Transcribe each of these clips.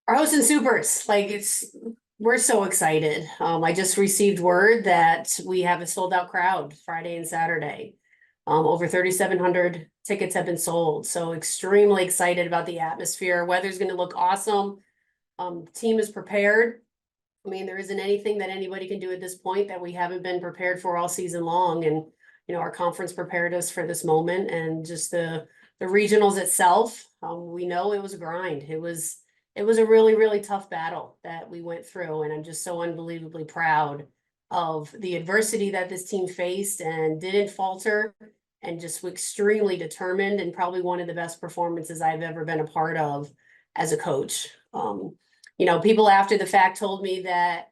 Our hosting supers, we're so excited. I just received word that we have a sold out crowd Friday and Saturday. Over 3,700 tickets have been sold, so extremely excited about the atmosphere. Weather's going to look awesome. Team is prepared. I mean, there isn't anything that anybody can do at this point that we haven't been prepared for all season long. And, our conference prepared us for this moment, and just the regionals itself, we know it was a grind. It was a really, really tough battle that we went through. And I'm just so unbelievably proud of the adversity that this team faced and didn't falter, and just extremely determined, and probably one of the best performances I've ever been a part of as a coach. People after the fact told me that,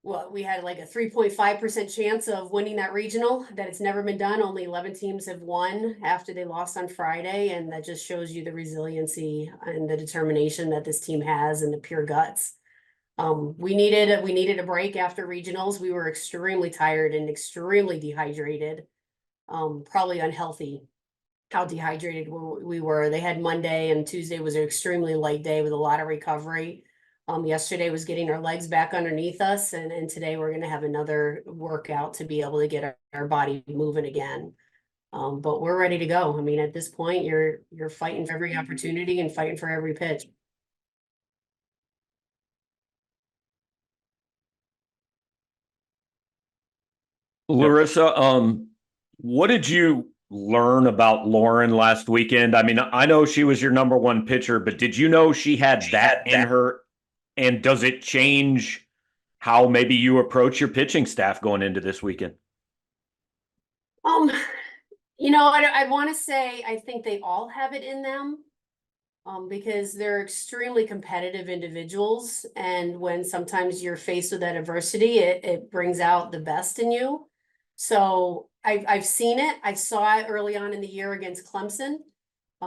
well, we had like a 3.5% chance of winning that regional, that it's never been done. Only 11 teams have won after they lost on Friday. And that just shows you the resiliency and the determination that this team has, and the pure guts. We needed a break after regionals. We were extremely tired and extremely dehydrated, probably unhealthy how dehydrated we were. They had Monday, and Tuesday was an extremely light day with a lot of recovery. Yesterday was getting our legs back underneath us, and today we're going to have another workout to be able to get our body moving again. But we're ready to go. I mean, at this point, you're fighting for every opportunity and fighting for every pitch. Larissa, what did you learn about Lauren last weekend? I mean, I know she was your number one pitcher, but did you know she had that in her? And does it change how maybe you approach your pitching staff going into this weekend? Um, I want to say I think they all have it in them. Because they're extremely competitive individuals. And when sometimes you're faced with that adversity, it brings out the best in you. So I've seen it. I saw it early on in the year against Clemson.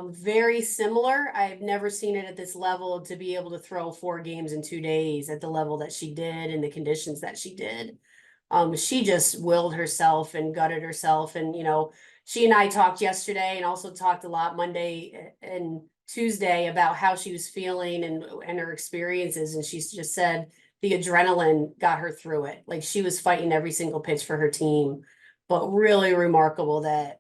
Very similar. I've never seen it at this level, to be able to throw 4 games in 2 days at the level that she did, in the conditions that she did. She just willed herself and gutted herself. And, she and I talked yesterday, and also talked a lot Monday and Tuesday about how she was feeling and her experiences. And she's just said the adrenaline got her through it. Like, she was fighting every single pitch for her team. But really remarkable that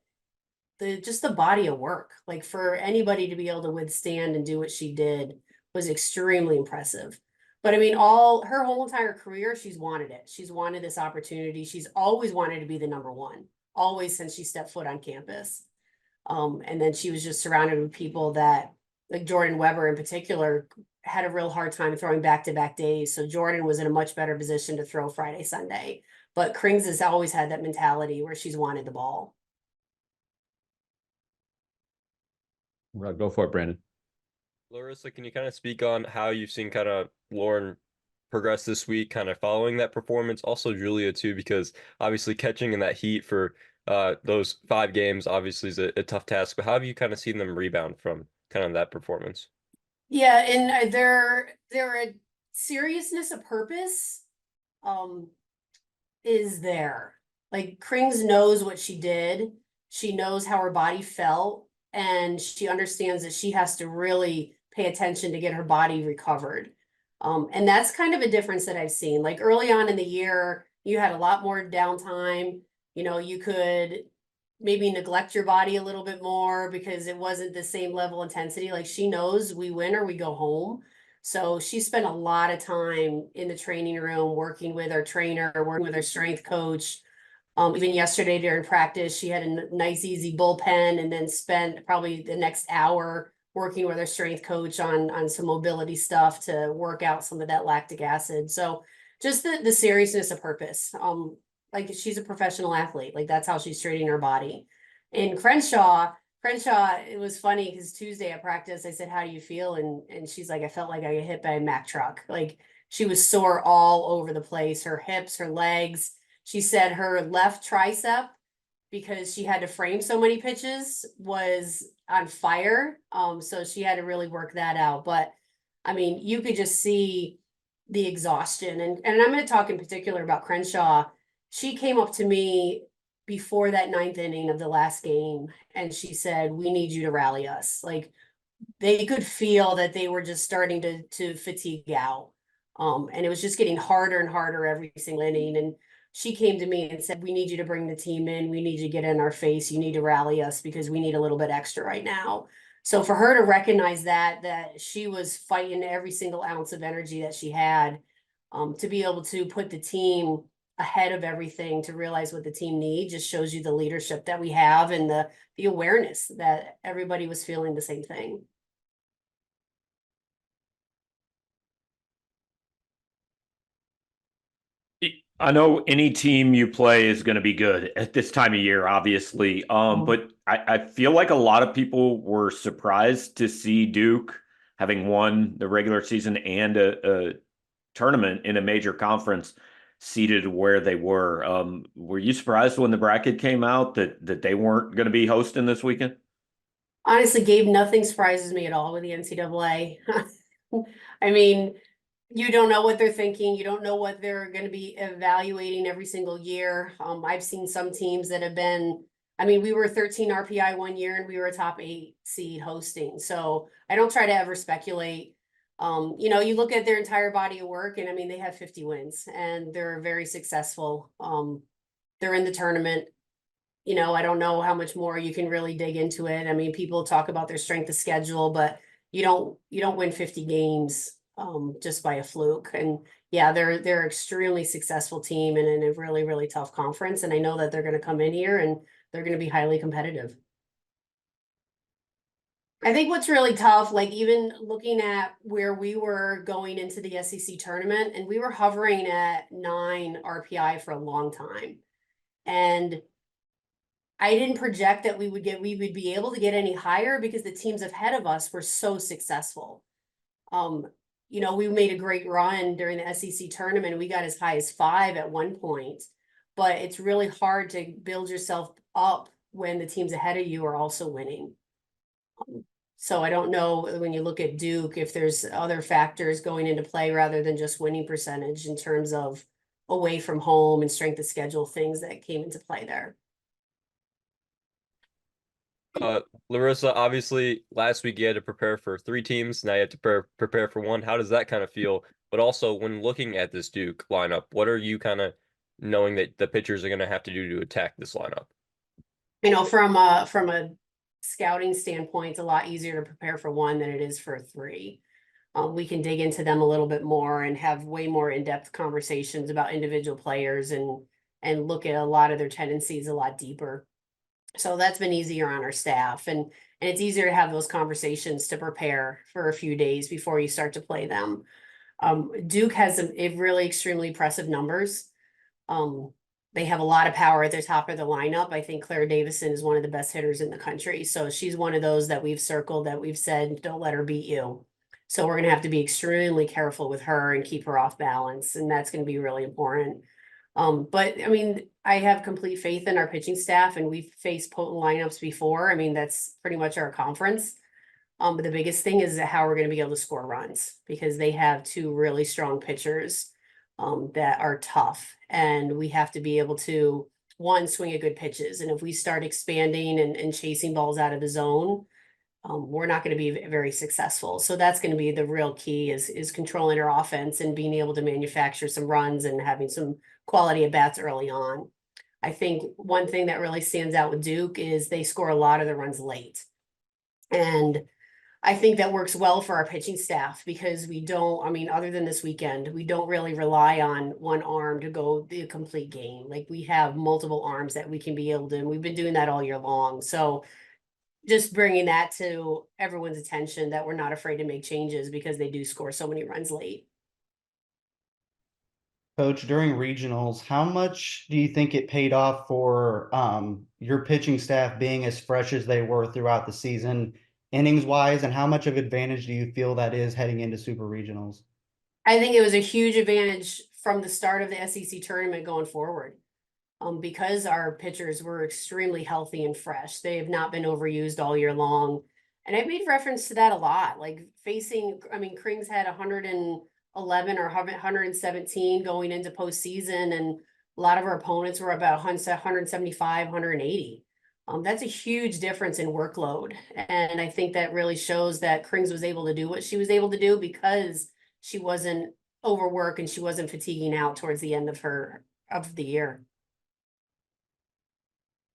the body of work, like, for anybody to be able to withstand and do what she did, was extremely impressive. But I mean, all her whole entire career, she's wanted it. She's wanted this opportunity. She's always wanted to be the number one, always, since she stepped foot on campus. And then she was just surrounded with people that, like Jordan Weber in particular, had a real hard time throwing back-to-back days. So Jordan was in a much better position to throw Friday, Sunday. But Krings has always had that mentality where she's wanted the ball. Go for it, Brandon. Larissa, can you kind of speak on how you've seen kind of Lauren progress this week, kind of following that performance? Also, Julia too, because obviously catching in that heat for those 5 games obviously is a tough task. But how have you kind of seen them rebound from kind of that performance? Yeah, and their seriousness of purpose um is there. Like, Krings knows what she did. She knows how her body felt, and she understands that she has to really pay attention to get her body recovered. And that's kind of a difference that I've seen. Like, early on in the year, you had a lot more downtime. You could maybe neglect your body a little bit more because it wasn't the same level intensity. Like, she knows we win or we go home. So she spent a lot of time in the training room working with our trainer, working with our strength coach. Even yesterday during practice, she had a nice, easy bullpen, and then spent probably the next hour working with our strength coach on some mobility stuff to work out some of that lactic acid. So just the seriousness of purpose. Like, she's a professional athlete. Like, that's how she's treating her body. And Crenshaw, it was funny because Tuesday at practice, I said, "How do you feel?" And she's like, "I felt like I got hit by a Mack truck." Like, she was sore all over the place, her hips, her legs. She said her left tricep, because she had to frame so many pitches, was on fire. So she had to really work that out. But I mean, you could just see the exhaustion. And I'm going to talk in particular about Crenshaw. She came up to me before that ninth inning of the last game, and she said, "We need you to rally us. Like, they could feel that they were just starting to fatigue out. And it was just getting harder and harder every single inning. And she came to me and said, "We need you to bring the team in. We need you to get in our face. You need to rally us because we need a little bit extra right now." So for her to recognize that she was fighting every single ounce of energy that she had, to be able to put the team ahead of everything, to realize what the team needs, just shows you the leadership that we have and the awareness that everybody was feeling the same thing. I know any team you play is going to be good at this time of year, obviously. But I feel like a lot of people were surprised to see Duke having won the regular season and a tournament in a major conference seated where they were. Were you surprised when the bracket came out that they weren't going to be hosting this weekend? Honestly, Gabe, nothing surprises me at all with the NCAA. I mean, you don't know what they're thinking. You don't know what they're going to be evaluating every single year. I've seen some teams that have been, I mean, we were 13 RPI one year and we were a top 8 seed hosting. So I don't try to ever speculate. You look at their entire body of work and I mean, they have 50 wins and they're very successful. They're in the tournament. I don't know how much more you can really dig into it. I mean, people talk about their strength of schedule, but you don't win 50 games just by a fluke. And yeah, they're extremely successful team and in a really, really tough conference. And I know that they're going to come in here and they're going to be highly competitive. I think what's really tough, like even looking at where we were going into the SEC tournament, and we were hovering at 9 RPI for a long time. And I didn't project that we would be able to get any higher because the teams ahead of us were so successful. We made a great run during the SEC tournament. We got as high as 5 at one point, but it's really hard to build yourself up when the teams ahead of you are also winning. So I don't know when you look at Duke, if there's other factors going into play rather than just winning percentage in terms of away from home and strength of schedule, things that came into play there. Larissa, obviously last week you had to prepare for 3 teams. Now you have to prepare for one. How does that kind of feel? But also when looking at this Duke lineup, what are you kind of knowing that the pitchers are going to have to do to attack this lineup? From a scouting standpoint, it's a lot easier to prepare for one than it is for 3. We can dig into them a little bit more and have way more in-depth conversations about individual players and look at a lot of their tendencies a lot deeper. So that's been easier on our staff and it's easier to have those conversations to prepare for a few days before you start to play them. Duke has a really extremely impressive numbers. They have a lot of power at the top of the lineup. I think Claire Davison is one of the best hitters in the country. So she's one of those that we've circled that we've said, don't let her beat you. So we're going to have to be extremely careful with her and keep her off balance. And that's going to be really important. But I mean, I have complete faith in our pitching staff and we've faced potent lineups before. I mean, that's pretty much our conference. But the biggest thing is how we're going to be able to score runs because they have 2 really strong pitchers that are tough. And we have to be able to, one, swing at good pitches. And if we start expanding and chasing balls out of the zone, we're not going to be very successful. So that's going to be the real key is controlling our offense and being able to manufacture some runs and having some quality at bats early on. I think one thing that really stands out with Duke is they score a lot of the runs late. And I think that works well for our pitching staff because other than this weekend, we don't really rely on one arm to go the complete game. Like we have multiple arms that we can be able to, and we've been doing that all year long. So just bringing that to everyone's attention that we're not afraid to make changes because they do score so many runs late. Coach, during regionals, how much do you think it paid off for your pitching staff being as fresh as they were throughout the season, innings wise, and how much of advantage do you feel that is heading into super regionals? I think it was a huge advantage from the start of the SEC tournament going forward. Because our pitchers were extremely healthy and fresh. They have not been overused all year long. And I've made reference to that a lot. Like Krings had 111 or 117 going into postseason, and a lot of our opponents were about 175, 180. That's a huge difference in workload. And I think that really shows that Krings was able to do what she was able to do because she wasn't overworked and she wasn't fatiguing out towards the end of the year.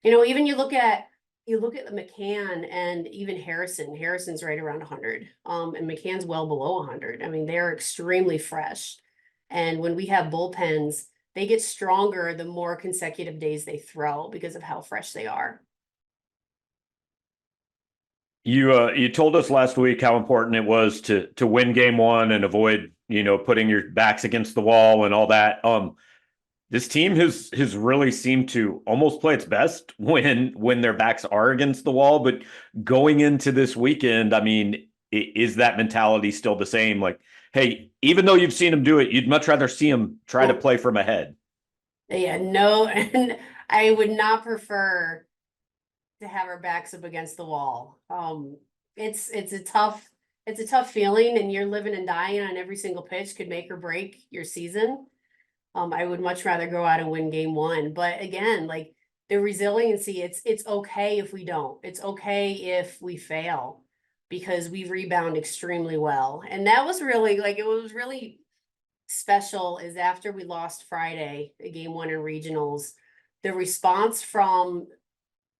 Even you look at McCann and even Harrison. Harrison's right around 100. And McCann's well below 100. I mean, they're extremely fresh. And when we have bullpens, they get stronger the more consecutive days they throw because of how fresh they are. You told us last week how important it was to win game one and avoid, putting your backs against the wall and all that. This team has really seemed to almost play its best when their backs are against the wall. But going into this weekend, I mean, is that mentality still the same? Like, hey, even though you've seen them do it, you'd much rather see them try to play from ahead. Yeah, no, and I would not prefer to have our backs up against the wall. It's a tough feeling, and you're living and dying on every single pitch could make or break your season. I would much rather go out and win game one. But again, like the resiliency, it's okay if we don't. It's okay if we fail because we rebound extremely well. And that was really it was really special is after we lost Friday, game one in regionals, the response from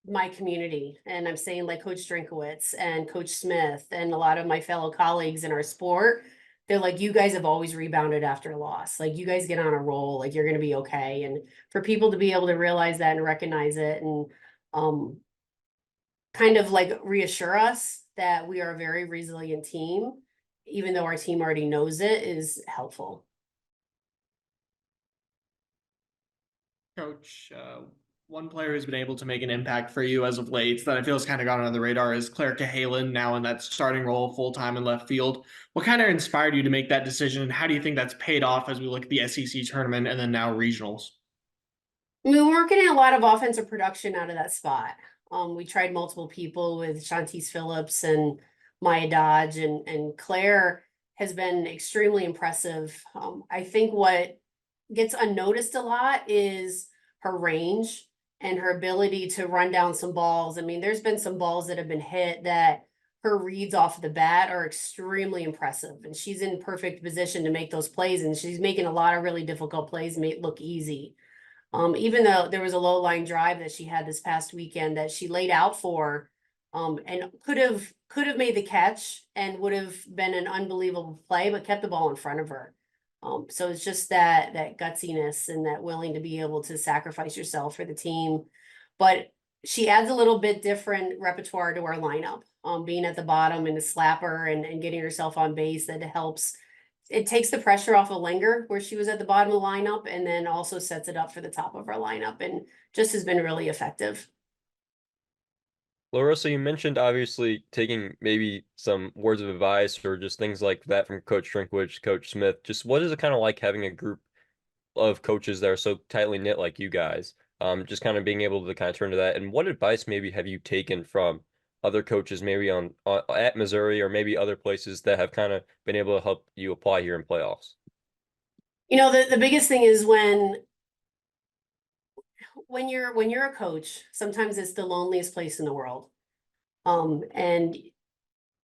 my community, and I'm saying like Coach Drinkowitz and Coach Smith and a lot of my fellow colleagues in our sport, they're like, you guys have always rebounded after a loss. Like you guys get on a roll, like you're going to be okay. And for people to be able to realize that and recognize it and kind of like reassure us that we are a very resilient team, even though our team already knows it, is helpful. Coach, one player who's been able to make an impact for you as of late that I feel has kind of gone under the radar is Claire Cahalan, now in that starting role full-time in left field. What kind of inspired you to make that decision, and how do you think that's paid off as we look at the SEC tournament and then now regionals? I mean, we're getting a lot of offensive production out of that spot. We tried multiple people with Shantice Phillips and Maya Dodge, and Claire has been extremely impressive. I think what gets unnoticed a lot is her range and her ability to run down some balls. I mean, there's been some balls that have been hit that her reads off the bat are extremely impressive, and she's in perfect position to make those plays, and she's making a lot of really difficult plays look easy. Even though there was a low line drive that she had this past weekend that she laid out for, and could have made the catch and would have been an unbelievable play, but kept the ball in front of her. So it's just that gutsiness and that willing to be able to sacrifice yourself for the team. But she adds a little bit different repertoire to our lineup. Being at the bottom and a slapper and getting herself on base, that helps. It takes the pressure off of Langer, where she was at the bottom of the lineup, and then also sets it up for the top of our lineup, and just has been really effective. Larissa, you mentioned obviously taking maybe some words of advice or just things like that from Coach Drinkwich, Coach Smith. Just what is it kind of like having a group of coaches that are so tightly knit like you guys? Just kind of being able to kind of turn to that. And what advice maybe have you taken from other coaches, maybe on at Missouri or maybe other places that have kind of been able to help you apply here in playoffs? The biggest thing is when you're a coach, sometimes it's the loneliest place in the world. And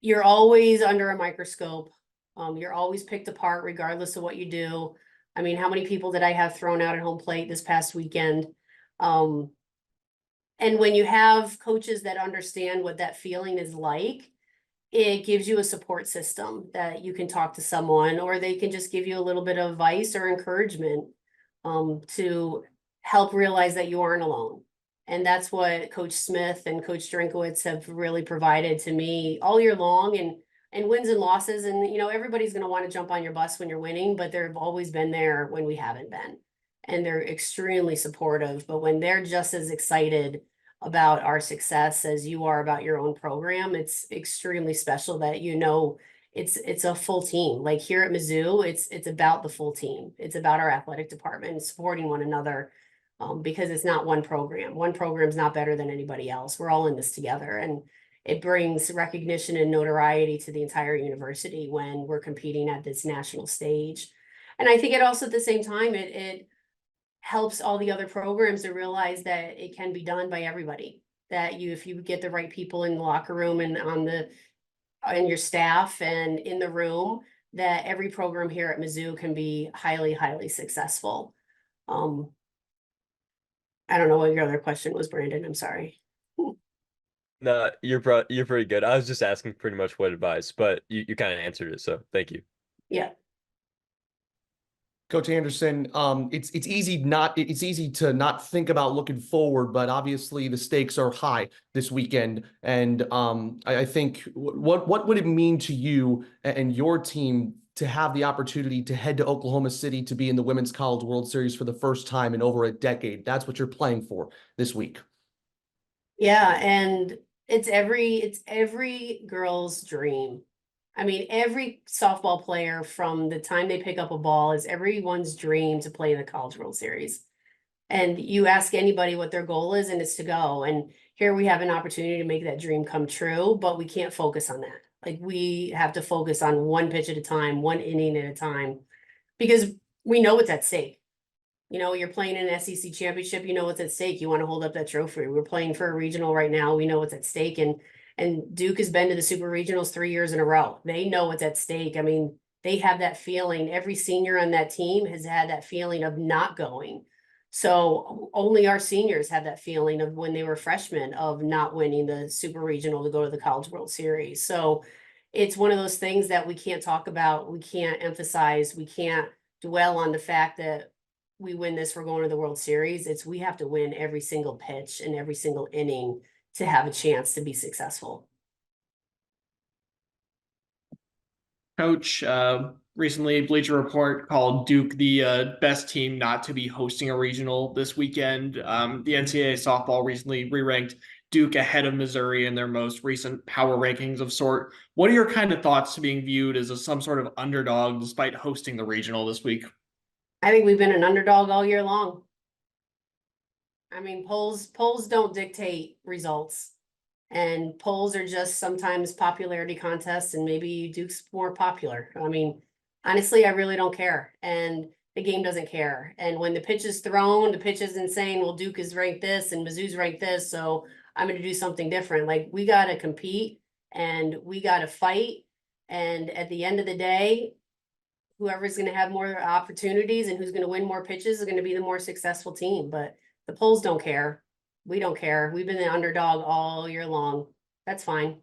you're always under a microscope. You're always picked apart regardless of what you do. I mean, how many people did I have thrown out at home plate this past weekend? And when you have coaches that understand what that feeling is like, it gives you a support system that you can talk to someone, or they can just give you a little bit of advice or encouragement to help realize that you aren't alone. And that's what Coach Smith and Coach Drinkowitz have really provided to me all year long, and wins and losses. And, everybody's going to want to jump on your bus when you're winning, but they've always been there when we haven't been. And they're extremely supportive. But when they're just as excited about our success as you are about your own program, it's extremely special that it's a full team. Like here at Mizzou, it's about the full team. It's about our athletic department and supporting one another, because it's not one program. One program's not better than anybody else. We're all in this together, and it brings recognition and notoriety to the entire university when we're competing at this national stage. And I think it also, at the same time, it helps all the other programs to realize that it can be done by everybody. that if you get the right people in the locker room and and your staff and in the room, that every program here at Mizzou can be highly, highly successful. I don't know what your other question was, Brandon. I'm sorry. No, you're pretty good. I was just asking pretty much what advice, but you kind of answered it, so thank you. Yeah. Coach Anderson, it's easy to not think about looking forward, but obviously the stakes are high this weekend. And I think what would it mean to you and your team to have the opportunity to head to Oklahoma City to be in the Women's College World Series for the first time in over a decade? That's what you're playing for this week. Yeah, and it's every girl's dream. I mean, every softball player from the time they pick up a ball is everyone's dream to play in the College World Series. And you ask anybody what their goal is, and it's to go. And here we have an opportunity to make that dream come true, but we can't focus on that. Like, we have to focus on one pitch at a time, one inning at a time, because we know what's at stake. You know, you're playing in an SEC championship, you know what's at stake. You want to hold up that trophy. We're playing for a regional right now. We know what's at stake. And Duke has been to the Super Regionals 3 years in a row. They know what's at stake. I mean, they have that feeling. Every senior on that team has had that feeling of not going. So only our seniors have that feeling of when they were freshmen of not winning the Super Regional to go to the College World Series. So it's one of those things that we can't talk about. We can't emphasize. We can't dwell on the fact that we win this, we're going to the World Series. We have to win every single pitch and every single inning to have a chance to be successful. Coach, recently Bleacher Report called Duke the best team not to be hosting a regional this weekend. The NCAA softball recently re-ranked Duke ahead of Missouri in their most recent power rankings of sort. What are your kind of thoughts to being viewed as some sort of underdog despite hosting the regional this week? I think we've been an underdog all year long. I mean, polls don't dictate results, and polls are just sometimes popularity contests, and maybe Duke's more popular. I mean, honestly, I really don't care, and the game doesn't care. And when the pitch is thrown, the pitch isn't saying, well, Duke is ranked this and Mizzou's ranked this, so I'm going to do something different. Like, we got to compete and we got to fight. And at the end of the day, whoever's going to have more opportunities and who's going to win more pitches is going to be the more successful team. But the polls don't care. We don't care. We've been the underdog all year long. That's fine.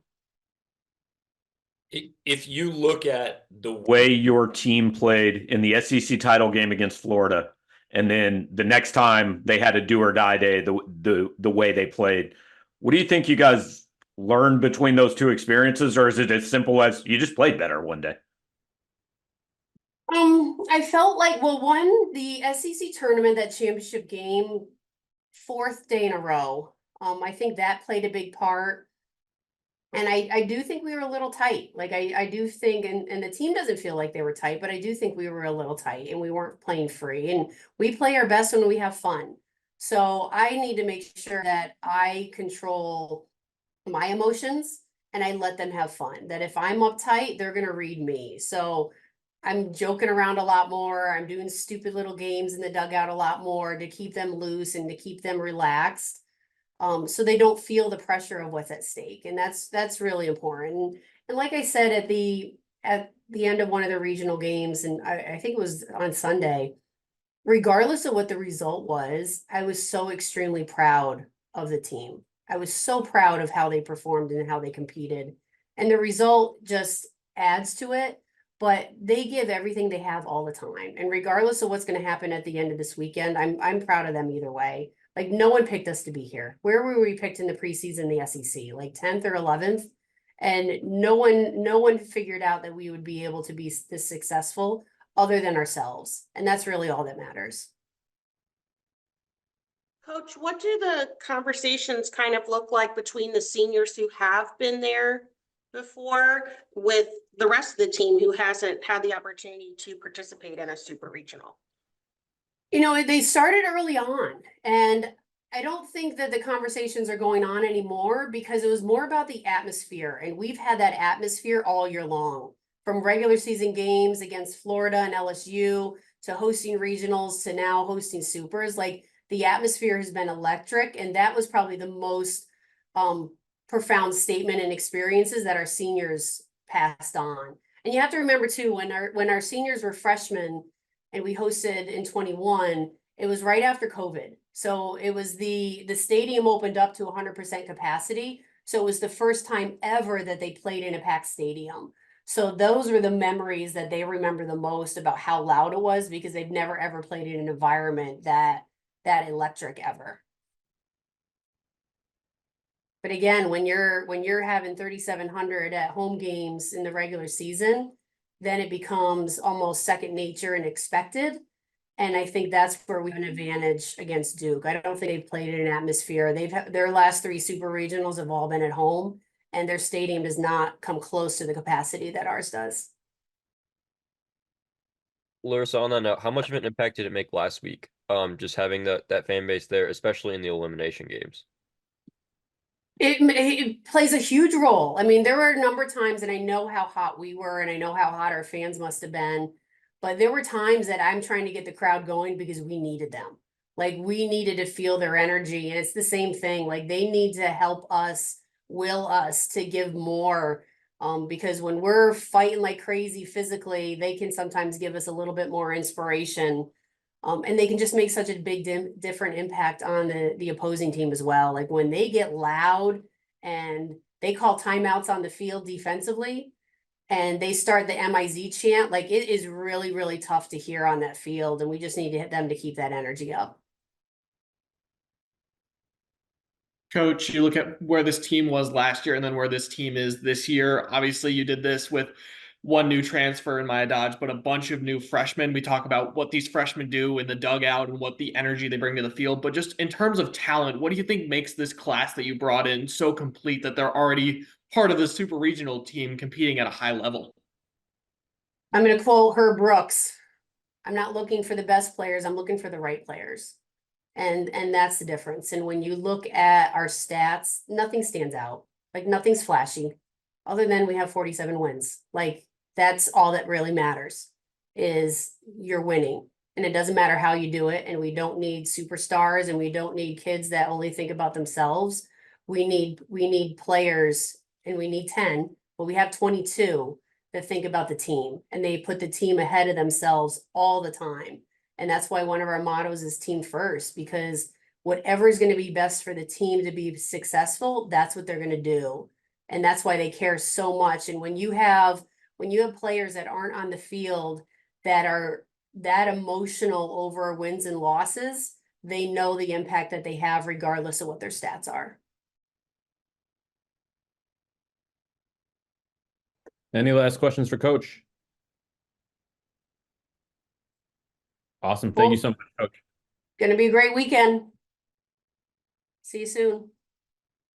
If you look at the way your team played in the SEC title game against Florida, and then the next time they had a do or die day, the way they played, what do you think you guys learned between those two experiences, or is it as simple as you just played better one day? I felt like, well, the SEC tournament, that championship game, 4th day in a row. I think that played a big part. And I do think we were a little tight. Like, I do think, and the team doesn't feel like they were tight, but I do think we were a little tight and we weren't playing free. And we play our best when we have fun. So I need to make sure that I control my emotions and I let them have fun. That if I'm uptight, they're going to read me. So I'm joking around a lot more. I'm doing stupid little games in the dugout a lot more to keep them loose and to keep them relaxed. So they don't feel the pressure of what's at stake. And that's really important. And like I said, at the end of one of the regional games, and I think it was on Sunday, regardless of what the result was, I was so extremely proud of the team. I was so proud of how they performed and how they competed. And the result just adds to it. But they give everything they have all the time. And regardless of what's going to happen at the end of this weekend, I'm proud of them either way. Like, no one picked us to be here. Where were we picked in the preseason, the SEC? Like 10th or 11th? And no one figured out that we would be able to be this successful other than ourselves. And that's really all that matters. Coach, what do the conversations kind of look like between the seniors who have been there before with the rest of the team who hasn't had the opportunity to participate in a super regional? You know, they started early on, and I don't think that the conversations are going on anymore because it was more about the atmosphere. And we've had that atmosphere all year long, from regular season games against Florida and LSU to hosting regionals to now hosting supers. Like, the atmosphere has been electric. And that was probably the most profound statement and experiences that our seniors passed on. And you have to remember too, when our seniors were freshmen and we hosted in 21, it was right after COVID. So it was the stadium opened up to 100% capacity. So it was the first time ever that they played in a packed stadium. So those were the memories that they remember the most about how loud it was, because they've never ever played in an environment that electric ever. But again, when you're having 3,700 at home games in the regular season, then it becomes almost second nature and expected. And I think that's where we have an advantage against Duke. I don't think they've played in an atmosphere. Their last 3 super regionals have all been at home, and their stadium does not come close to the capacity that ours does. Larissa, on that note, how much of an impact did it make last week? Just having that fan base there, especially in the elimination games. It plays a huge role. I mean, there were a number of times, and I know how hot we were, and I know how hot our fans must have been, but there were times that I'm trying to get the crowd going because we needed them. Like, we needed to feel their energy, and it's the same thing. Like, they need to help us, will us to give more, because when we're fighting like crazy physically, they can sometimes give us a little bit more inspiration. And they can just make such a big different impact on the opposing team as well. Like, when they get loud and they call timeouts on the field defensively and they start the MIZ chant, like, it is really, really tough to hear on that field. And we just need to hit them to keep that energy up. Coach, you look at where this team was last year and then where this team is this year. Obviously, you did this with one new transfer in Maya Dodge, but a bunch of new freshmen. We talk about what these freshmen do in the dugout and what the energy they bring to the field. But just in terms of talent, what do you think makes this class that you brought in so complete that they're already part of the super regional team competing at a high level? I'm going to quote Herb Brooks. I'm not looking for the best players. I'm looking for the right players. And that's the difference. And when you look at our stats, nothing stands out. Like, nothing's flashy, other than we have 47 wins. Like, that's all that really matters, is you're winning. And it doesn't matter how you do it. And we don't need superstars, and we don't need kids that only think about themselves. We need players, and we need 10, but we have 22 that think about the team, and they put the team ahead of themselves all the time. And that's why one of our mottos is team first, because whatever is going to be best for the team to be successful, that's what they're going to do. And that's why they care so much. And when you have players that aren't on the field that are that emotional over wins and losses, they know the impact that they have regardless of what their stats are. Any last questions for Coach? Awesome. Thank you so much, Coach. Going to be a great weekend. See you soon.